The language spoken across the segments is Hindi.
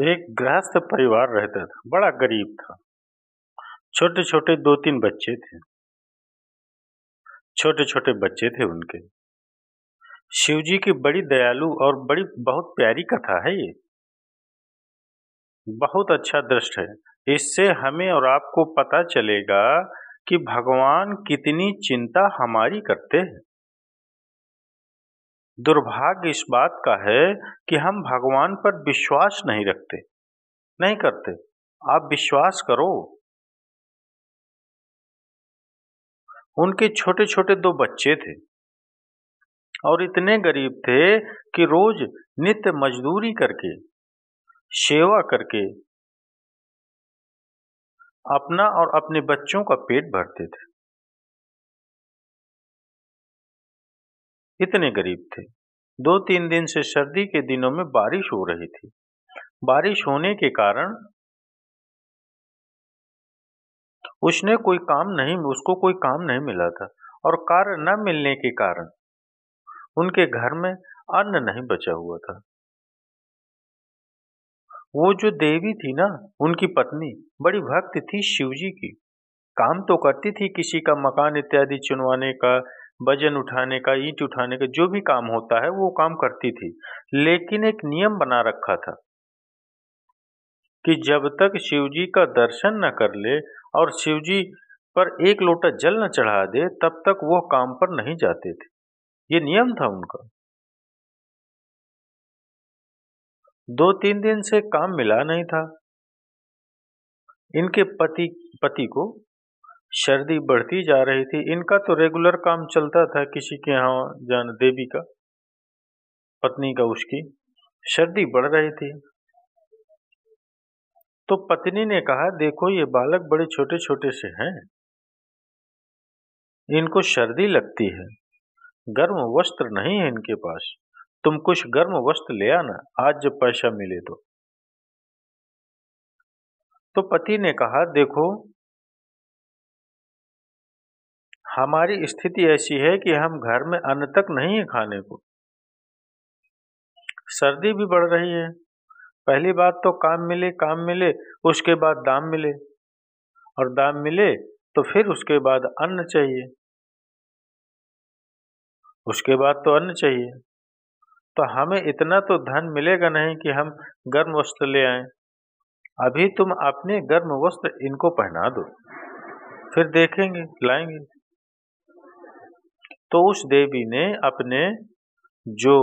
एक गृहस्थ परिवार रहता था, बड़ा गरीब था। छोटे-छोटे 2-3 बच्चे थे। छोटे-छोटे बच्चे थे उनके। शिव जी की बड़ी दयालु और बड़ी बहुत प्यारी कथा है ये। बहुत अच्छा दृश्य है। इससे हमें और आपको पता चलेगा कि भगवान कितनी चिंता हमारी करते हैं। दुर्भाग्य इस बात का है कि हम भगवान पर विश्वास नहीं रखते, नहीं करते। आप विश्वास करो। उनके छोटे-छोटे 2 बच्चे थे और इतने गरीब थे कि रोज नित्य मजदूरी करके, सेवा करके अपना और अपने बच्चों का पेट भरते थे। इतने गरीब थे। 2-3 दिन से सर्दी के दिनों में बारिश हो रही थी। बारिश होने के कारण उसको कोई काम नहीं मिला था और कार्य न मिलने के कारण उनके घर में अन्न नहीं बचा हुआ था। वो जो देवी थी ना, उनकी पत्नी बड़ी भक्त थी शिव जी की। काम तो करती थी, किसी का मकान इत्यादि चुनवाने का, वजन उठाने का, ईंट उठाने का, जो भी काम होता है वो काम करती थी। लेकिन एक नियम बना रखा था कि जब तक शिव जी का दर्शन न कर ले और शिव जी पर एक लोटा जल न चढ़ा दे, तब तक वो काम पर नहीं जाते थे। ये नियम था उनका। 2-3 दिन से काम मिला नहीं था। इनके पति को सर्दी बढ़ती जा रही थी। इनका तो रेगुलर काम चलता था, किसी के यहाँ जाना, देवी का, पत्नी का, उसकी सर्दी बढ़ रही थी। तो पत्नी ने कहा, देखो ये बालक बड़े छोटे-छोटे से हैं, इनको सर्दी लगती है, गर्म वस्त्र नहीं है इनके पास। तुम कुछ गर्म वस्त्र ले आना, आज जब पैसा मिले तो पति ने कहा, देखो हमारी स्थिति ऐसी है कि हम घर में अन्न तक नहीं है खाने को। सर्दी भी बढ़ रही है। पहली बात तो काम मिले, उसके बाद दाम मिले, और दाम मिले तो फिर उसके बाद अन्न चाहिए, उसके बाद तो अन्न चाहिए। तो हमें इतना तो धन मिलेगा नहीं कि हम गर्म वस्त्र ले आएं। अभी तुम अपने गर्म वस्त्र इनको पहना दो, फिर देखेंगे, लाएंगे। तो उस देवी ने अपने जो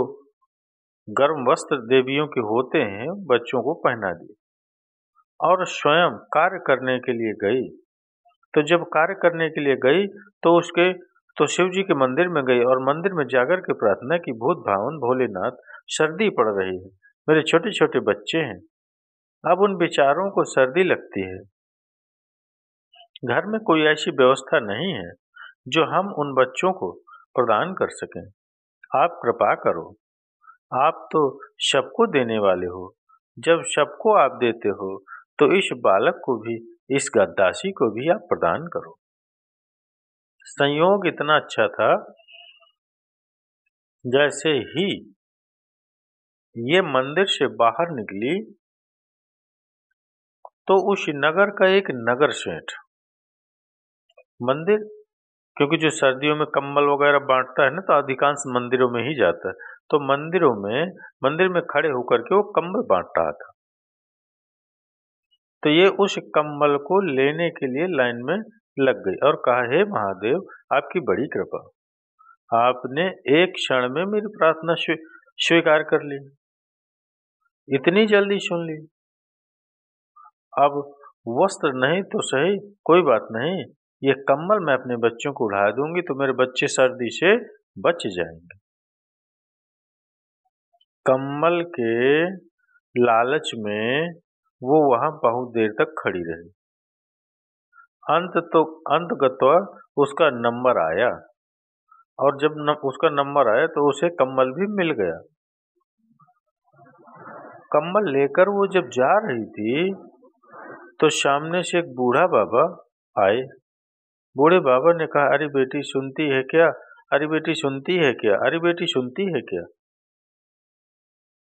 गर्म वस्त्र देवियों के होते हैं बच्चों को पहना दिए और स्वयं कार्य करने के लिए गई। तो जब कार्य करने के लिए गई तो शिव जी के मंदिर में गई और मंदिर में जाकर के प्रार्थना की, भूत भावन भोलेनाथ, सर्दी पड़ रही है, मेरे छोटे छोटे बच्चे हैं, अब उन बेचारों को सर्दी लगती है, घर में कोई ऐसी व्यवस्था नहीं है जो हम उन बच्चों को प्रदान कर सकें। आप कृपा करो, आप तो सबको देने वाले हो। जब सबको आप देते हो तो इस बालक को भी, इस गद्दासी को भी आप प्रदान करो। संयोग इतना अच्छा था, जैसे ही ये मंदिर से बाहर निकली तो उस नगर का एक नगर सेठ, मंदिर, क्योंकि जो सर्दियों में कंबल वगैरह बांटता है ना, तो अधिकांश मंदिरों में ही जाता है, तो मंदिर में खड़े होकर के वो कंबल बांट रहा था। तो ये उस कंबल को लेने के लिए लाइन में लग गई और कहा, हे महादेव, आपकी बड़ी कृपा, आपने एक क्षण में मेरी प्रार्थना स्वीकार कर ली, इतनी जल्दी सुन ली। अब वस्त्र नहीं तो सही, कोई बात नहीं, ये कंबल मैं अपने बच्चों को उड़ा दूंगी तो मेरे बच्चे सर्दी से बच जाएंगे। कंबल के लालच में वो वहां बहुत देर तक खड़ी रही। अंततः उसका नंबर आया, और जब उसका नंबर आया तो उसे कंबल भी मिल गया। कंबल लेकर वो जब जा रही थी तो सामने से एक बूढ़ा बाबा आए। बूढ़े बाबा ने कहा, अरे बेटी सुनती है क्या? अरे बेटी सुनती है क्या? अरे बेटी सुनती है क्या?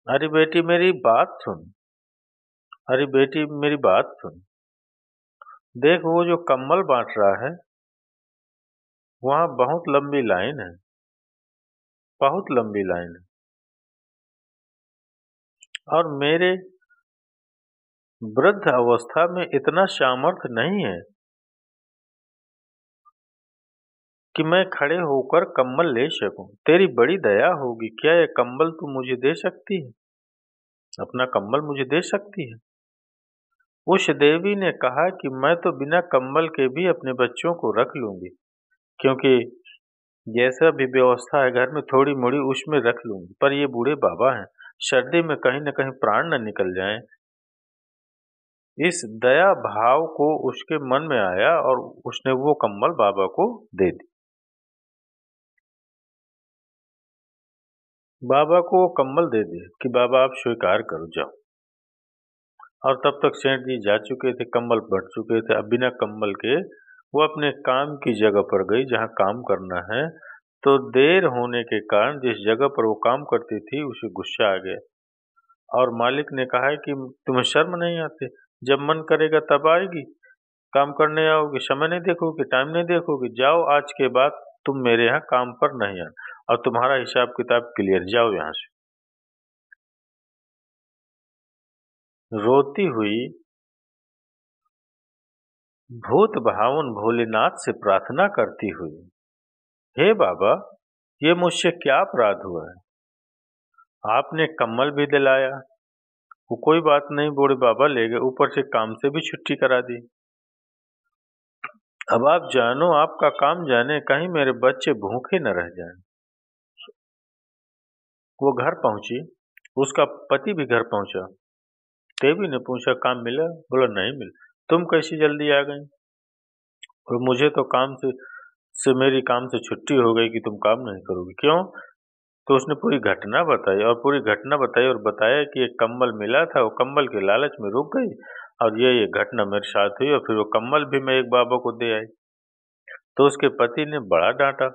अरे बेटी मेरी बात सुन। अरे बेटी मेरी बात सुन। देख वो जो कंबल बांट रहा है वहां बहुत लंबी लाइन है, बहुत लंबी लाइन है। और मेरे वृद्ध अवस्था में इतना सामर्थ्य नहीं है कि मैं खड़े होकर कंबल ले सकूं। तेरी बड़ी दया होगी, क्या ये कंबल तू मुझे दे सकती है? अपना कंबल मुझे दे सकती है? उस देवी ने कहा कि मैं तो बिना कंबल के भी अपने बच्चों को रख लूंगी, क्योंकि जैसा भी व्यवस्था है घर में थोड़ी मोड़ी उसमें रख लूंगी, पर ये बूढ़े बाबा हैं, सर्दी में कहीं न कहीं प्राण न निकल जाएं। इस दया भाव को उसके मन में आया और उसने वो कंबल बाबा को दे दी। बाबा को वो कंबल दे दिया कि बाबा आप स्वीकार करो, जाओ। और तब तक सेठ जी जा चुके थे, कंबल बट चुके थे। अब बिना कंबल के वो अपने काम की जगह पर गई जहाँ काम करना है। तो देर होने के कारण जिस जगह पर वो काम करती थी उसे गुस्सा आ गया और मालिक ने कहा है कि तुम्हें शर्म नहीं आती, जब मन करेगा तब आएगी, काम करने आओगे, समय नहीं देखोगे, टाइम नहीं देखोगे, जाओ आज के बाद तुम मेरे यहाँ काम पर नहीं आना और तुम्हारा हिसाब किताब क्लियर, जाओ यहाँ से। रोती हुई भूत भावन भोलेनाथ से प्रार्थना करती हुई, हे बाबा, ये मुझसे क्या अपराध हुआ है? आपने कम्बल भी दिलाया, वो कोई बात नहीं, बूढ़े बाबा ले गए, ऊपर से काम से भी छुट्टी करा दी। अब आप जानो, आपका काम जाने, कहीं मेरे बच्चे भूखे न रह जाएं। वो घर पहुंची, उसका पति भी घर पहुंचा। देवी ने पूछा काम मिला? बोला नहीं मिला। तुम कैसी जल्दी आ गई? और मुझे तो काम से मेरी काम से छुट्टी हो गई कि तुम काम नहीं करोगी, क्यों? तो उसने पूरी घटना बताई और पूरी घटना बताई और बताया कि एक कंबल मिला था, वो कंबल के लालच में रुक गई और ये घटना मेरे साथ हुई और फिर वो कंबल भी मैं एक बाबा को दे आई। तो उसके पति ने बड़ा डांटा,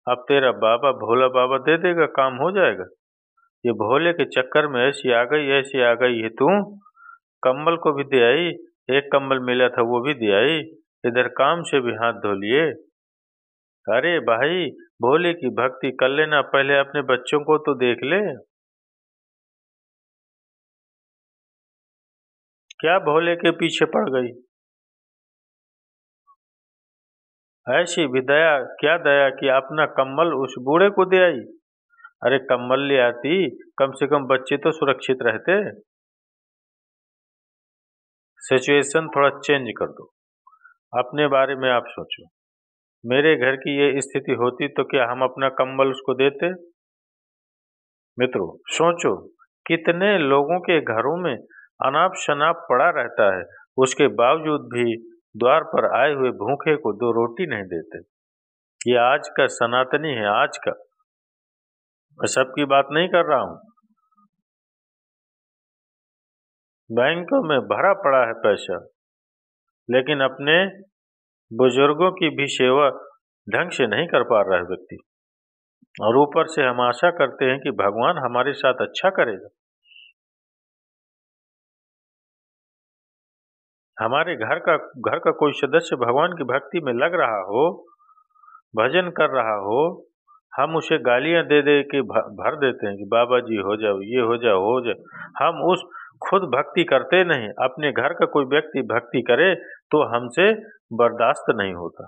अब तेरा बाबा भोला बाबा दे देगा, काम हो जाएगा, ये भोले के चक्कर में ऐसी आ गई है तू, कंबल को भी दे आई, एक कंबल मिला था वो भी दे आई, इधर काम से भी हाथ धो लिए। अरे भाई, भोले की भक्ति कर लेना, पहले अपने बच्चों को तो देख ले। क्या भोले के पीछे पड़ गई? ऐसी भी दया, क्या दया कि अपना कंबल उस बूढ़े को दे आई। अरे कंबल ले आती, कम से कम बच्चे तो सुरक्षित रहते। सिचुएशन थोड़ा चेंज कर दो, अपने बारे में आप सोचो। मेरे घर की ये स्थिति होती तो क्या हम अपना कंबल उसको देते? मित्रों सोचो, कितने लोगों के घरों में अनाप शनाप पड़ा रहता है, उसके बावजूद भी द्वार पर आए हुए भूखे को दो रोटी नहीं देते। ये आज का सनातनी है, आज का। मैं सबकी बात नहीं कर रहा हूँ। बैंकों में भरा पड़ा है पैसा, लेकिन अपने बुजुर्गों की भी सेवा ढंग से नहीं कर पा रहा है व्यक्ति, और ऊपर से हम आशा करते हैं कि भगवान हमारे साथ अच्छा करेगा। हमारे घर का कोई सदस्य भगवान की भक्ति में लग रहा हो, भजन कर रहा हो, हम उसे गालियां दे दे के भर देते हैं कि बाबा जी हो जाओ, ये हो जाओ, हो जाओ। हम उस खुद भक्ति करते नहीं, अपने घर का कोई व्यक्ति भक्ति करे तो हमसे बर्दाश्त नहीं होता,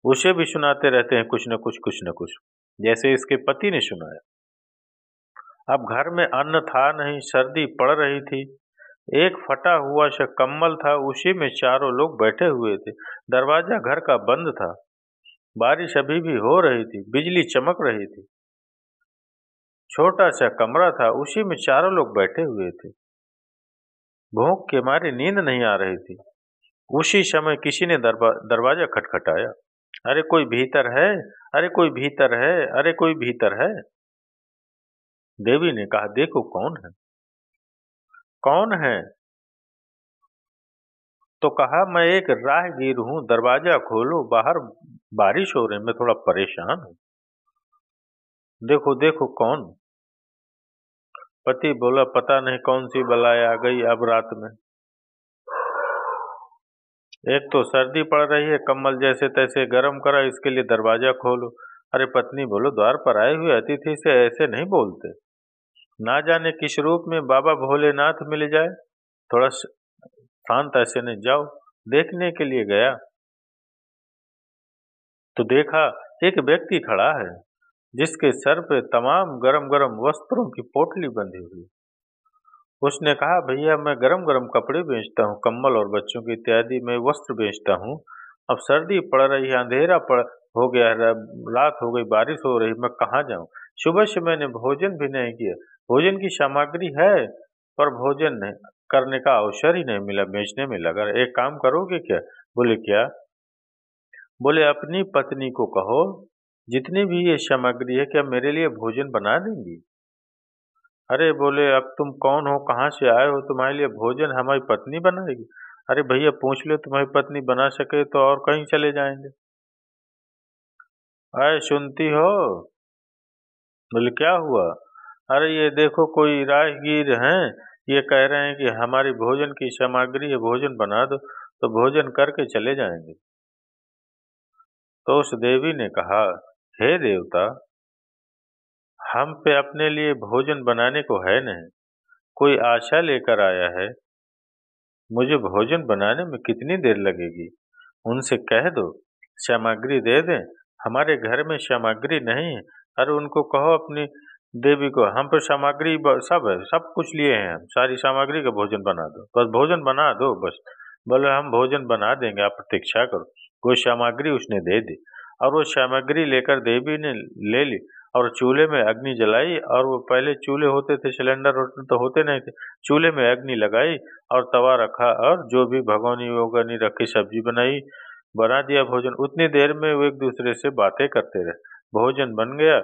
उसे भी सुनाते रहते हैं कुछ न कुछ, कुछ न कुछ, जैसे इसके पति ने सुनाया। अब घर में अन्न था नहीं, सर्दी पड़ रही थी, एक फटा हुआ सा कंबल था, उसी में चारों लोग बैठे हुए थे। दरवाजा घर का बंद था, बारिश अभी भी हो रही थी, बिजली चमक रही थी। छोटा सा कमरा था, उसी में चारों लोग बैठे हुए थे। भूख के मारे नींद नहीं आ रही थी। उसी समय किसी ने दरवाजा खटखटाया। अरे कोई भीतर है, अरे कोई भीतर है, अरे कोई भीतर है। देवी ने कहा देखो कौन है, कौन है? तो कहा मैं एक राहगीर हूँ, दरवाजा खोलो, बाहर बारिश हो रही, मैं थोड़ा परेशान हूँ। देखो देखो कौन? पति बोला, पता नहीं कौन सी बलाएं आ गई अब रात में। एक तो सर्दी पड़ रही है, कम्बल जैसे तैसे गर्म करा, इसके लिए दरवाजा खोलो। अरे पत्नी बोलो, द्वार पर आए हुए अतिथि से ऐसे नहीं बोलते। ना जाने किस रूप में बाबा भोलेनाथ मिल जाए। थोड़ा शांत ऐसे नहीं, जाओ। देखने के लिए गया तो देखा एक व्यक्ति खड़ा है जिसके सर पे तमाम गरम गरम वस्त्रों की पोटली बंधी हुई। उसने कहा, भैया मैं गरम गरम कपड़े बेचता हूँ, कंबल और बच्चों की इत्यादि मैं वस्त्र बेचता हूँ। अब सर्दी पड़ रही है, अंधेरा पड़ हो गया है, रात हो गई, बारिश हो रही, मैं कहाँ जाऊँ। सुबह से मैंने भोजन भी नहीं किया, भोजन की सामग्री है पर भोजन नहीं करने का अवसर ही नहीं मिला, बेचने में लगा। एक काम करोगे क्या? बोले क्या? बोले अपनी पत्नी को कहो जितनी भी ये सामग्री है क्या मेरे लिए भोजन बना देंगी। अरे बोले, अब तुम कौन हो, कहाँ से आए हो, तुम्हारे लिए भोजन हमारी पत्नी बनाएगी। अरे भैया पूछ लो, तुम्हारी पत्नी बना सके तो और कहीं चले जाएंगे। अरे सुनती हो? बोले क्या हुआ? अरे ये देखो कोई राहगीर हैं, ये कह रहे हैं कि हमारी भोजन की सामग्री है, भोजन बना दो तो भोजन करके चले जाएंगे। तो उस देवी ने कहा, हे देवता, हम पे अपने लिए भोजन बनाने को है नहीं, कोई आशा लेकर आया है, मुझे भोजन बनाने में कितनी देर लगेगी। उनसे कह दो सामग्री दे दें, हमारे घर में सामग्री नहीं है। अरे उनको कहो अपनी देवी को, हम पर सामग्री सब है, सब कुछ लिए हैं हम, सारी सामग्री का भोजन बना दो, बस भोजन बना दो बस। बोले हम भोजन बना देंगे, आप प्रतीक्षा करो। कोई सामग्री उसने दे दी और वो सामग्री लेकर देवी ने ले ली और चूल्हे में अग्नि जलाई। और वो पहले चूल्हे होते थे, सिलेंडर तो होते नहीं थे, चूल्हे में अग्नि लगाई और तवा रखा और जो भी भगोनी वगोनी रखी सब्जी बनाई, बना दिया भोजन। उतनी देर में वो एक दूसरे से बातें करते रहे, भोजन बन गया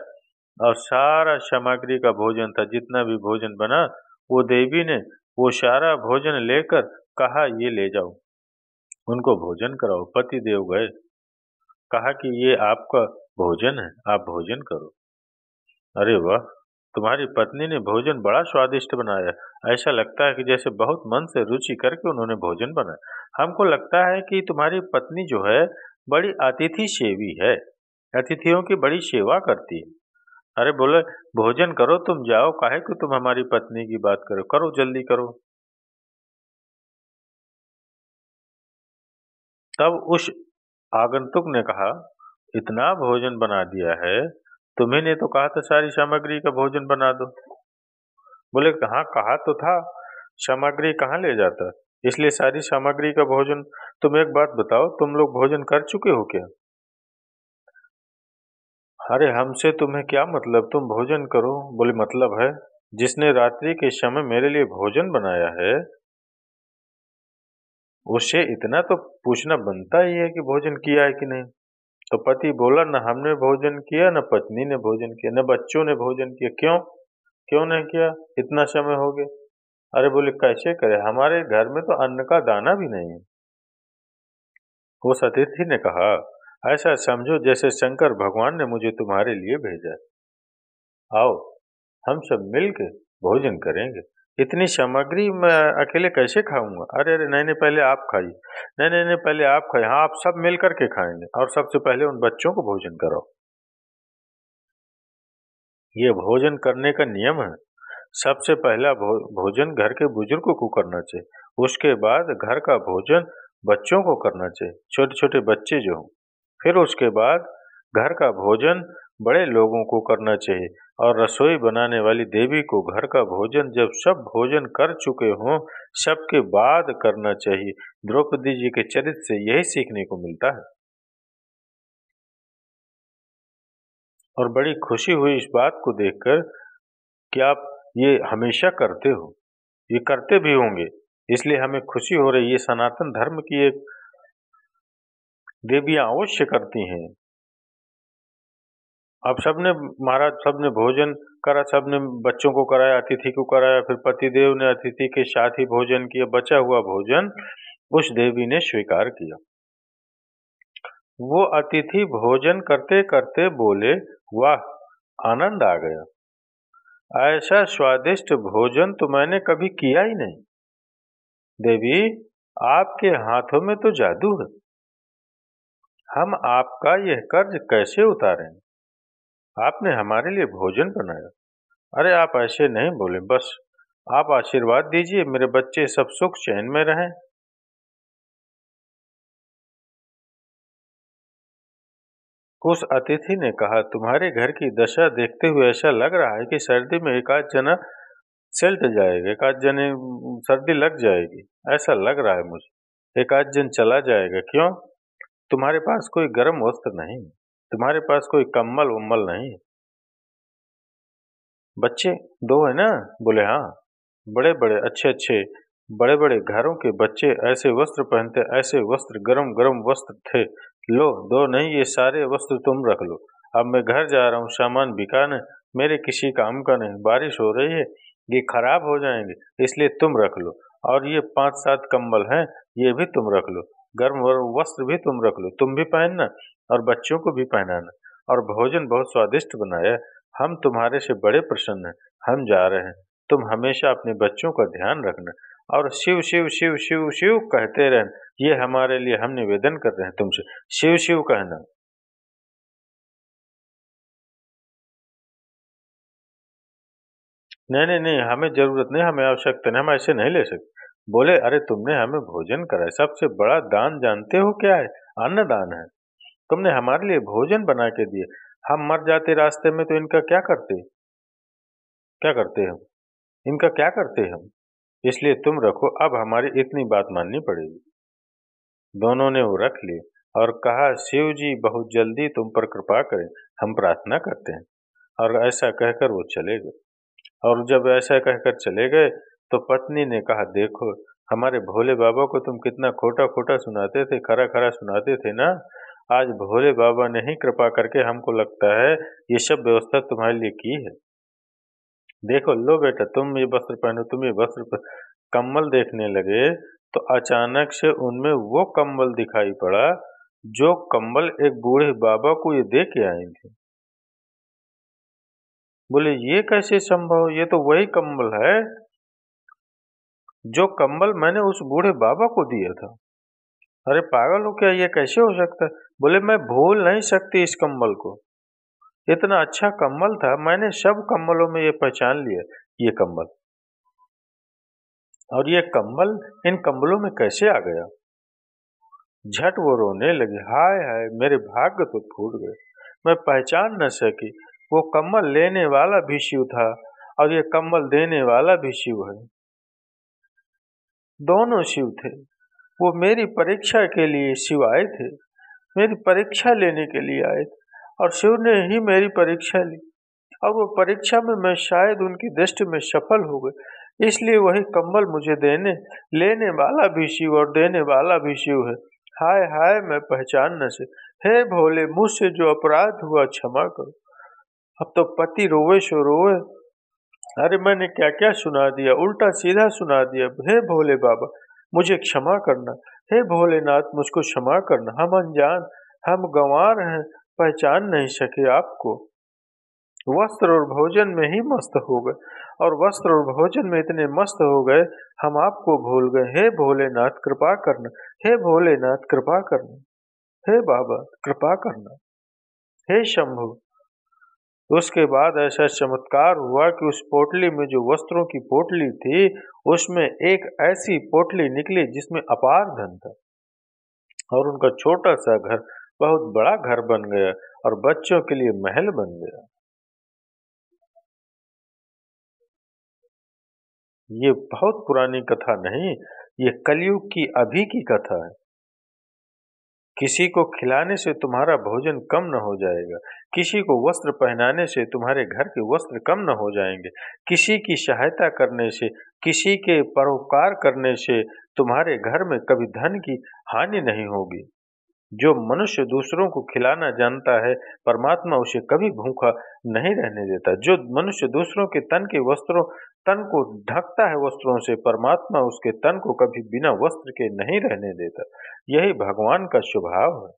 और सारा सामग्री का भोजन था, जितना भी भोजन बना वो देवी ने वो सारा भोजन लेकर कहा, ये ले जाओ, उनको भोजन कराओ। पति देव गए, कहा कि ये आपका भोजन है, आप भोजन करो। अरे वाह, तुम्हारी पत्नी ने भोजन बड़ा स्वादिष्ट बनाया, ऐसा लगता है कि जैसे बहुत मन से रुचि करके उन्होंने भोजन बनाया। हमको लगता है कि तुम्हारी पत्नी जो है बड़ी अतिथि सेवी है, अतिथियों की बड़ी सेवा करती है। अरे बोले, भोजन करो, तुम जाओ, काहे कि तुम हमारी पत्नी की बात करो, करो जल्दी करो। तब उस आगंतुक ने कहा, इतना भोजन बना दिया है, तुम्ही ने तो कहा था सारी सामग्री का भोजन बना दो। बोले, कहाँ कहा तो था, सामग्री कहाँ ले जाता, इसलिए सारी सामग्री का भोजन। तुम एक बात बताओ, तुम लोग भोजन कर चुके हो क्या? अरे हमसे तुम्हें क्या मतलब, तुम भोजन करो। बोले, मतलब है, जिसने रात्रि के समय मेरे लिए भोजन बनाया है उससे इतना तो पूछना बनता ही है कि भोजन किया है कि नहीं। तो पति बोला, न हमने भोजन किया, न पत्नी ने भोजन किया, न बच्चों ने भोजन किया। क्यों? क्यों नहीं किया? इतना समय हो गया। अरे बोले, कैसे करे, हमारे घर में तो अन्न का दाना भी नहीं है। उस अतिथि ने कहा, ऐसा समझो जैसे शंकर भगवान ने मुझे तुम्हारे लिए भेजा है। आओ हम सब मिलके भोजन करेंगे। इतनी सामग्री मैं अकेले कैसे खाऊंगा? अरे अरे नहीं नहीं, पहले आप खाइए। नहीं नहीं नहीं, पहले आप खाइए। हाँ, आप सब मिल करके खाएंगे और सबसे पहले उन बच्चों को भोजन कराओ। ये भोजन करने का नियम है। सबसे पहला भोजन घर के बुजुर्गों को करना चाहिए, उसके बाद घर का भोजन बच्चों को करना चाहिए, छोटे छोटे बच्चे जो हों। फिर उसके बाद घर का भोजन बड़े लोगों को करना चाहिए और रसोई बनाने वाली देवी को घर का भोजन जब सब भोजन कर चुके हों सबके बाद करना चाहिए। द्रौपदी जी के चरित्र से यही सीखने को मिलता है। और बड़ी खुशी हुई इस बात को देखकर कि आप ये हमेशा करते हो, ये करते भी होंगे, इसलिए हमें खुशी हो रही है। ये सनातन धर्म की एक देवियां अवश्य करती हैं। अब सबने, महाराज सबने भोजन करा, सबने बच्चों को कराया, अतिथि को कराया, फिर पतिदेव ने अतिथि के साथ ही भोजन किया। बचा हुआ भोजन उस देवी ने स्वीकार किया। वो अतिथि भोजन करते करते बोले, वाह, आनंद आ गया। ऐसा स्वादिष्ट भोजन तो मैंने कभी किया ही नहीं। देवी, आपके हाथों में तो जादू है। हम आपका यह कर्ज कैसे उतारें? आपने हमारे लिए भोजन बनाया। अरे आप ऐसे नहीं बोले, बस आप आशीर्वाद दीजिए, मेरे बच्चे सब सुख चैन में रहें। उस अतिथि ने कहा, तुम्हारे घर की दशा देखते हुए ऐसा लग रहा है कि सर्दी में एक आध जना सेल्ट जाएगा, एक आध जने सर्दी लग जाएगी, ऐसा लग रहा है मुझे। एक आध जन चला जाएगा। क्यों? तुम्हारे पास कोई गर्म वस्त्र नहीं, तुम्हारे पास कोई कम्बल उम्बल नहीं। बच्चे दो है ना? बोले हाँ। बड़े बड़े अच्छे अच्छे बड़े बड़े घरों के बच्चे ऐसे वस्त्र पहनते, ऐसे वस्त्र, गरम गरम वस्त्र थे। लो, दो नहीं, ये सारे वस्त्र तुम रख लो। अब मैं घर जा रहा हूँ, सामान बिकाने, मेरे किसी काम का नहीं। बारिश हो रही है, ये खराब हो जाएंगे, इसलिए तुम रख लो। और ये 5-7 कंबल हैं, ये भी तुम रख लो। गर्म वस्त्र भी तुम रख लो, तुम भी पहनना और बच्चों को भी पहनाना। और भोजन बहुत स्वादिष्ट बनाया है। हम तुम्हारे से बड़े प्रसन्न हैं। हम जा रहे हैं, तुम हमेशा अपने बच्चों का ध्यान रखना और शिव शिव शिव शिव शिव कहते रहना। ये हमारे लिए हम निवेदन कर रहे हैं तुमसे, शिव शिव कहना। नहीं नहीं नहीं, हमें जरूरत नहीं, हमें आवश्यकता नहीं, हम ऐसे नहीं ले सकते। बोले, अरे तुमने हमें भोजन कराया, सबसे बड़ा दान जानते हो क्या है? अन्नदान है। तुमने हमारे लिए भोजन बना के दिए। हम मर जाते रास्ते में तो इनका क्या करते? क्या करते हम? इनका क्या करते हम? इसलिए तुम रखो, अब हमारी इतनी बात माननी पड़ेगी। दोनों ने वो रख लिए और कहा, शिव जी बहुत जल्दी तुम पर कृपा करें, हम प्रार्थना करते हैं। और ऐसा कहकर वो चले गए। और जब ऐसा कहकर चले गए तो पत्नी ने कहा, देखो हमारे भोले बाबा को तुम कितना खोटा खोटा सुनाते थे, खरा खरा सुनाते थे ना। आज भोले बाबा ने ही कृपा करके, हमको लगता है, ये सब व्यवस्था तुम्हारे लिए की है। देखो, लो बेटा, तुम ये वस्त्र पहनो, तुम ये वस्त्र कम्बल देखने लगे तो अचानक से उनमें वो कम्बल दिखाई पड़ा जो कम्बल एक बूढ़े बाबा को ये दे के आई थी। बोले, ये कैसे संभव? ये तो वही कम्बल है जो कम्बल मैंने उस बूढ़े बाबा को दिया था। अरे पागल हो क्या? ये कैसे हो सकता है? बोले, मैं भूल नहीं सकती इस कम्बल को। इतना अच्छा कम्बल था, मैंने सब कम्बलों में ये पहचान लिया ये कम्बल। और ये कम्बल इन कम्बलों में कैसे आ गया? झट वो रोने लगी, हाय हाय, मेरे भाग्य तो फूट गए। मैं पहचान न सकी, वो कम्बल लेने वाला भी शिव था और ये कम्बल देने वाला भी शिव है। दोनों शिव थे। वो मेरी परीक्षा के लिए शिव आए थे, मेरी परीक्षा लेने के लिए आए थे, और शिव ने ही मेरी परीक्षा ली। और वो परीक्षा में मैं शायद उनकी दृष्टि में सफल हो गए, इसलिए वही कम्बल मुझे देने लेने वाला भी शिव और देने वाला भी शिव है। हाय हाय, मैं पहचान न से। हे भोले, मुझसे जो अपराध हुआ क्षमा करो। अब तो पति रोवे सो रोवे। अरे मैंने क्या क्या सुना दिया, उल्टा सीधा सुना दिया। हे भोले बाबा, मुझे क्षमा करना। हे भोलेनाथ, मुझको क्षमा करना। हम अनजान, हम गंवार हैं, पहचान नहीं सके आपको। वस्त्र और भोजन में ही मस्त हो गए, और वस्त्र और भोजन में इतने मस्त हो गए, हम आपको भूल गए। हे भोलेनाथ, कृपा करना। हे भोलेनाथ, कृपा करना। हे बाबा, कृपा करना। हे शंभु। उसके बाद ऐसा चमत्कार हुआ कि उस पोटली में, जो वस्त्रों की पोटली थी, उसमें एक ऐसी पोटली निकली जिसमें अपार धन था। और उनका छोटा सा घर बहुत बड़ा घर बन गया और बच्चों के लिए महल बन गया। ये बहुत पुरानी कथा नहीं, ये कलयुग की अभी की कथा है। किसी को खिलाने से तुम्हारा भोजन कम न हो जाएगा, किसी को वस्त्र पहनाने से तुम्हारे घर के वस्त्र कम न हो जाएंगे, किसी की सहायता करने से, किसी के परोपकार करने से तुम्हारे घर में कभी धन की हानि नहीं होगी। जो मनुष्य दूसरों को खिलाना जानता है, परमात्मा उसे कभी भूखा नहीं रहने देता। जो मनुष्य दूसरों के तन को ढकता है वस्त्रों से, परमात्मा उसके तन को कभी बिना वस्त्र के नहीं रहने देता। यही भगवान का स्वभाव है।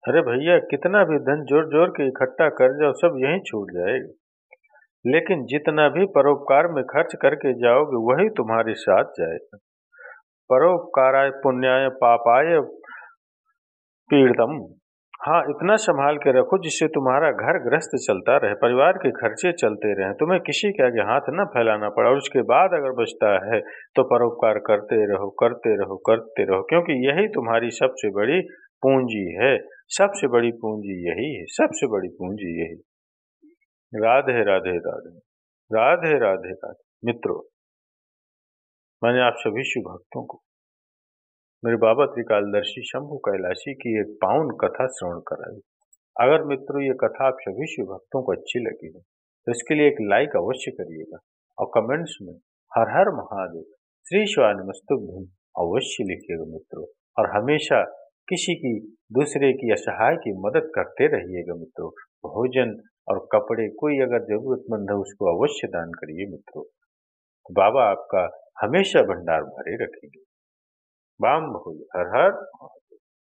अरे भैया, कितना भी धन जोड़ जोड़ के इकट्ठा कर जाओ, सब यहीं छूट जाएगा। लेकिन जितना भी परोपकार में खर्च करके जाओगे वही तुम्हारे साथ जाएगा। परोपकाराय पुण्याय पापाय पीड़ितम। हाँ, इतना संभाल के रखो जिससे तुम्हारा घर गृहस्थ चलता रहे, परिवार के खर्चे चलते रहे, तुम्हें किसी के आगे हाथ न फैलाना पड़ा। और उसके बाद अगर बचता है तो परोपकार करते रहो, करते रहो, करते रहो, क्योंकि यही तुम्हारी सबसे बड़ी पूंजी है। सबसे बड़ी पूंजी यही है, सबसे बड़ी पूंजी यही। राधे राधे राधे राधे राधे राधे। मित्रों, मैंने आप सभी शिव भक्तों को मेरे बाबा त्रिकालदर्शी शंभु कैलाशी की एक पावन कथा श्रवण कराई। अगर मित्रों ये कथा आप सभी शिव भक्तों को अच्छी लगी है तो इसके लिए एक लाइक अवश्य करिएगा और कमेंट्स में हर हर महादेव, श्री शिवानमस्तुभ्यम अवश्य लिखिएगा मित्रों। और हमेशा किसी की, दूसरे की, असहाय की मदद करते रहिएगा मित्रों। भोजन और कपड़े, कोई अगर जरूरतमंद है उसको अवश्य दान करिए मित्रों। बाबा आपका हमेशा भंडार भरे रखेंगे। बाम भोले, हर हर।